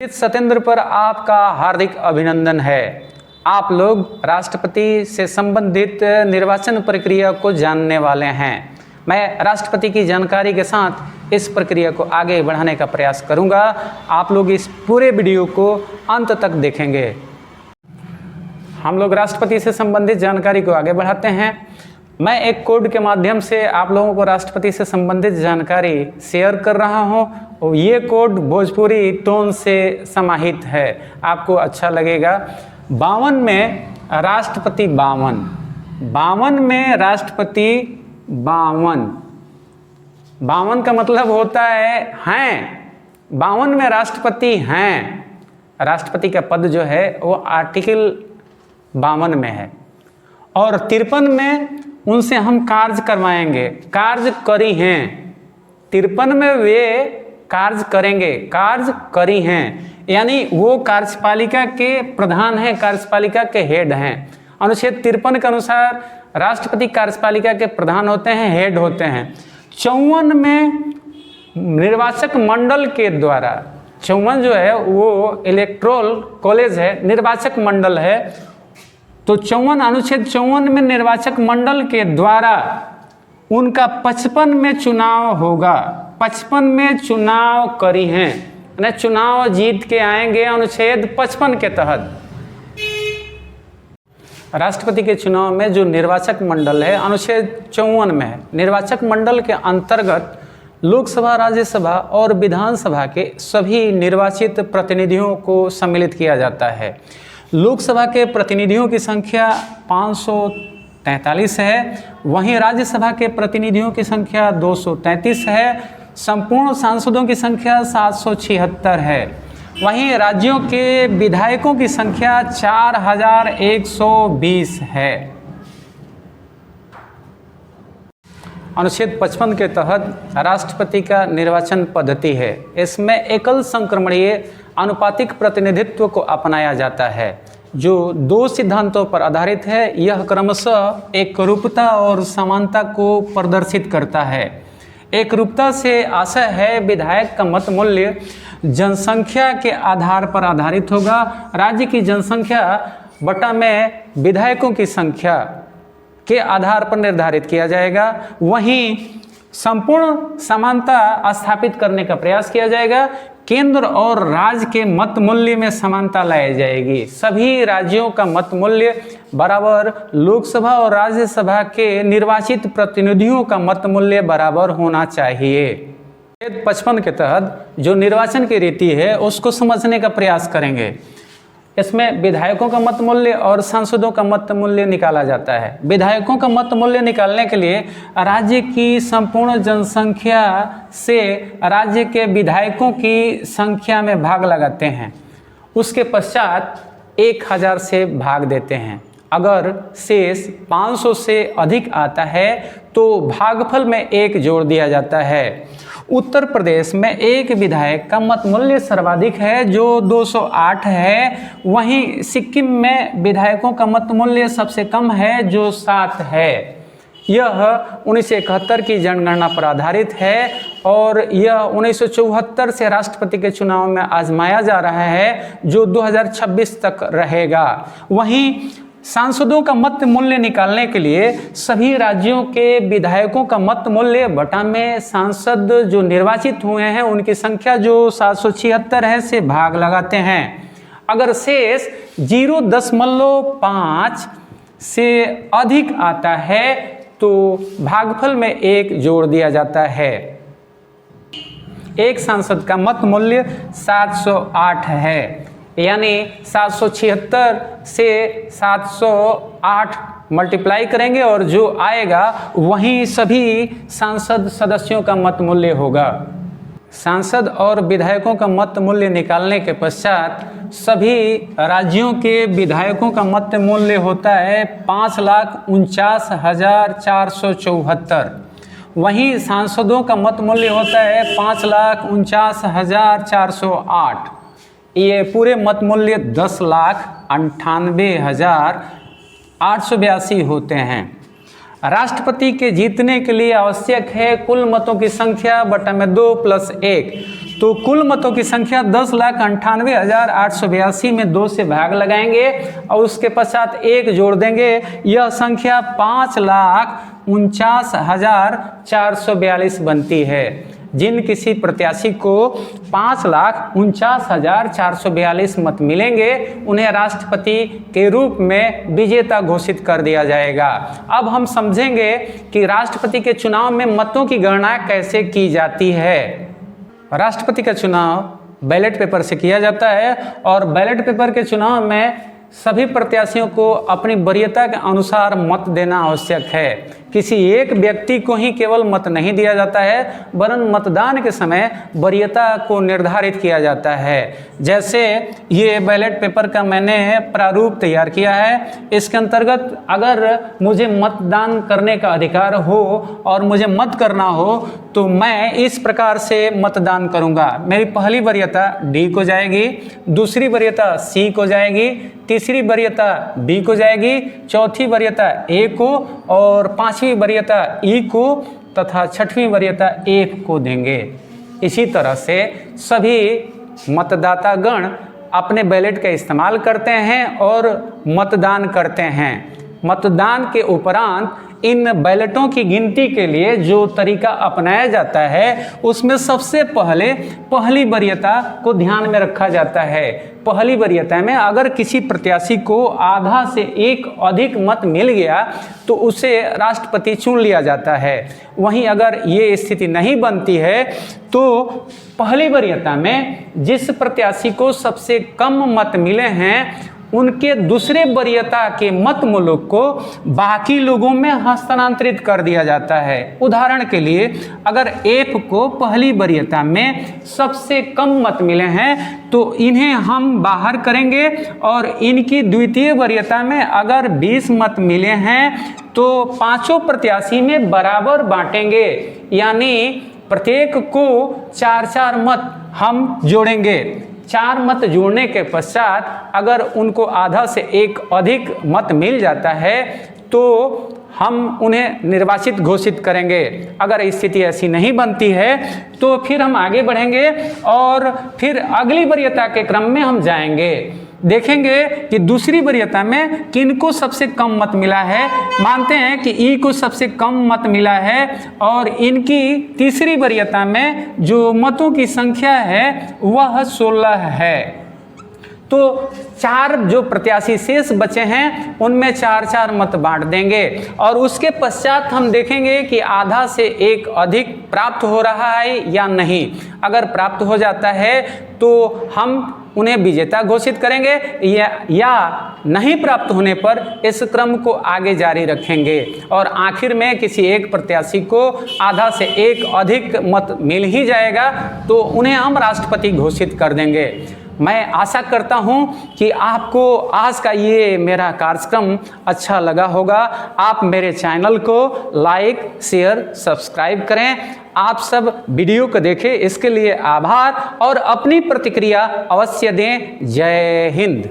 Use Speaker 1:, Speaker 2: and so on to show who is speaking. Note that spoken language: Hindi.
Speaker 1: सत्येंद्र पर आपका हार्दिक अभिनंदन है। आप लोग राष्ट्रपति से संबंधित निर्वाचन प्रक्रिया को जानने वाले हैं। मैं राष्ट्रपति की जानकारी के साथ इस प्रक्रिया को आगे बढ़ाने का प्रयास करूंगा। आप लोग इस पूरे वीडियो को अंत तक देखेंगे। हम लोग राष्ट्रपति से संबंधित जानकारी को आगे बढ़ाते हैं। मैं एक कोड के माध्यम से आप लोगों को राष्ट्रपति से संबंधित जानकारी शेयर कर रहा हूं और ये कोड भोजपुरी टोन से समाहित है, आपको अच्छा लगेगा। 52 में राष्ट्रपति 52 में राष्ट्रपति 52 का मतलब होता है हैं। 52 में राष्ट्रपति हैं। राष्ट्रपति का पद जो है वो आर्टिकल 52 में है। और 53 में उनसे हम कार्य करवाएंगे, कार्य करी हैं। 53 में वे कार्य करेंगे, कार्य करी हैं, यानी वो कार्यपालिका के प्रधान हैं, कार्यपालिका के हेड हैं। अनुच्छेद 53 के अनुसार राष्ट्रपति कार्यपालिका के प्रधान होते हैं, हेड होते हैं। 54 में निर्वाचक मंडल के द्वारा, 54 जो है वो इलेक्टोरल कॉलेज है, निर्वाचक मंडल है। तो 54 अनुच्छेद 54 में निर्वाचक मंडल के द्वारा उनका 55 में चुनाव होगा। 55 में चुनाव करी हैं, यानी चुनाव जीत के आएंगे अनुच्छेद 55 के तहत। राष्ट्रपति के चुनाव में जो निर्वाचक मंडल है अनुच्छेद 54 में है। निर्वाचक मंडल के अंतर्गत लोकसभा, राज्यसभा और विधानसभा के सभी निर्वाचित प्रतिनिधियों को सम्मिलित किया जाता है। लोकसभा के प्रतिनिधियों की संख्या 543 है, वहीं राज्यसभा के प्रतिनिधियों की संख्या 233 है, संपूर्ण सांसदों की संख्या 776 है। वहीं राज्यों के विधायकों की संख्या 4120 है। अनुच्छेद 55 के तहत राष्ट्रपति का निर्वाचन पद्धति है। इसमें एकल संक्रमणीय अनुपातिक प्रतिनिधित्व को अपनाया जाता है, जो 2 सिद्धांतों पर आधारित है। यह क्रमशः एकरूपता और समानता को प्रदर्शित करता है। एकरूपता से आशय है विधायक का मत मूल्य जनसंख्या के आधार पर आधारित होगा। राज्य की जनसंख्या बटा में विधायकों की संख्या के आधार पर निर्धारित किया जाएगा। वहीं संपूर्ण समानता स्थापित करने का प्रयास किया जाएगा। केंद्र और राज्य के मत मूल्य में समानता लाई जाएगी। सभी राज्यों का मत मूल्य बराबर, लोकसभा और राज्यसभा के निर्वाचित प्रतिनिधियों का मत मूल्य बराबर होना चाहिए। 55 के तहत जो निर्वाचन की रीति है उसको समझने का प्रयास करेंगे। इसमें विधायकों का मत मूल्य और सांसदों का मत मूल्य निकाला जाता है। विधायकों का मत मूल्य निकालने के लिए राज्य की संपूर्ण जनसंख्या से राज्य के विधायकों की संख्या में भाग लगाते हैं। उसके पश्चात 1000 से भाग देते हैं। अगर शेष 500 से अधिक आता है तो भागफल में 1 जोड़ दिया जाता है। उत्तर प्रदेश में एक विधायक का मत मूल्य सर्वाधिक है, जो 208 है। वहीं सिक्किम में विधायकों का मत मूल्य सबसे कम है, जो 7 है। यह 1971 की जनगणना पर आधारित है और यह 1974 से राष्ट्रपति के चुनाव में आजमाया जा रहा है, जो 2026 तक रहेगा। वहीं सांसदों का मत मूल्य निकालने के लिए सभी राज्यों के विधायकों का मत मूल्य बटा में सांसद जो निर्वाचित हुए हैं उनकी संख्या जो 776 है से भाग लगाते हैं। अगर शेष 0.5 से अधिक आता है तो भागफल में 1 जोड़ दिया जाता है। एक सांसद का मत मूल्य 708 है, यानी 776 से 708 मल्टीप्लाई करेंगे और जो आएगा वहीं सभी सांसद सदस्यों का मत मूल्य होगा। सांसद और विधायकों का मत मूल्य निकालने के पश्चात सभी राज्यों के विधायकों का मत मूल्य होता है 5,49,474। वहीं सांसदों का मत मूल्य होता है 5,49,408। ये पूरे मत मूल्य 10,98,882 होते हैं। राष्ट्रपति के जीतने के लिए आवश्यक है कुल मतों की संख्या बटा में 2 + 1। तो कुल मतों की संख्या 10,98,882 में 2 से भाग लगाएंगे और उसके पश्चात 1 जोड़ देंगे। यह संख्या 5,49,442 बनती है। जिन किसी प्रत्याशी को 5,49,442 मत मिलेंगे उन्हें राष्ट्रपति के रूप में विजेता घोषित कर दिया जाएगा। अब हम समझेंगे कि राष्ट्रपति के चुनाव में मतों की गणना कैसे की जाती है। राष्ट्रपति का चुनाव बैलेट पेपर से किया जाता है और बैलेट पेपर के चुनाव में सभी प्रत्याशियों को अपनी वरीयता के अनुसार मत देना आवश्यक है। किसी एक व्यक्ति को ही केवल मत नहीं दिया जाता है, वरन मतदान के समय वरीयता को निर्धारित किया जाता है। जैसे ये बैलेट पेपर का मैंने प्रारूप तैयार किया है। इसके अंतर्गत अगर मुझे मतदान करने का अधिकार हो और मुझे मत करना हो तो मैं इस प्रकार से मतदान करूंगा। मेरी पहली वरीयता डी को जाएगी, दूसरी वरीयता सी को जाएगी, तीसरी वरीयता बी को जाएगी, चौथी वरीयता ए को और पांचवी वरीयता ई को तथा छठवीं वरीयता एफ को देंगे। इसी तरह से सभी मतदातागण अपने बैलेट का इस्तेमाल करते हैं और मतदान करते हैं। मतदान के उपरांत इन बैलेटों की गिनती के लिए जो तरीका अपनाया जाता है उसमें सबसे पहले पहली वरीयता को ध्यान में रखा जाता है। पहली वरीयता में अगर किसी प्रत्याशी को आधा से एक अधिक मत मिल गया तो उसे राष्ट्रपति चुन लिया जाता है। वहीं अगर ये स्थिति नहीं बनती है तो पहली वरीयता में जिस प्रत्याशी को सबसे कम मत मिले हैं उनके दूसरे वरीयता के मत मूलक को बाकी लोगों में हस्तांतरित कर दिया जाता है। उदाहरण के लिए अगर एफ को पहली वरीयता में सबसे कम मत मिले हैं तो इन्हें हम बाहर करेंगे और इनकी द्वितीय वरीयता में अगर 20 मत मिले हैं तो पांचों प्रत्याशी में बराबर बांटेंगे, यानी प्रत्येक को 4-4 मत हम जोड़ेंगे। 4 मत जोड़ने के पश्चात अगर उनको आधा से एक अधिक मत मिल जाता है तो हम उन्हें निर्वाचित घोषित करेंगे। अगर स्थिति ऐसी नहीं बनती है तो फिर हम आगे बढ़ेंगे और फिर अगली वरीयता के क्रम में हम जाएंगे। देखेंगे कि दूसरी वरीयता में किनको सबसे कम मत मिला है। मानते हैं कि ई को सबसे कम मत मिला है और इनकी तीसरी वरीयता में जो मतों की संख्या है वह 16 है। तो 4 जो प्रत्याशी शेष बचे हैं उनमें 4-4 मत बांट देंगे और उसके पश्चात हम देखेंगे कि आधा से एक अधिक प्राप्त हो रहा है या नहीं। अगर प्राप्त हो जाता है तो हम उन्हें विजेता घोषित करेंगे या नहीं प्राप्त होने पर इस क्रम को आगे जारी रखेंगे और आखिर में किसी एक प्रत्याशी को आधा से एक अधिक मत मिल ही जाएगा तो उन्हें हम राष्ट्रपति घोषित कर देंगे। मैं आशा करता हूं कि आपको आज का ये मेरा कार्यक्रम अच्छा लगा होगा। आप मेरे चैनल को लाइक, शेयर, सब्सक्राइब करें। आप सब वीडियो को देखें, इसके लिए आभार और अपनी प्रतिक्रिया अवश्य दें। जय हिंद।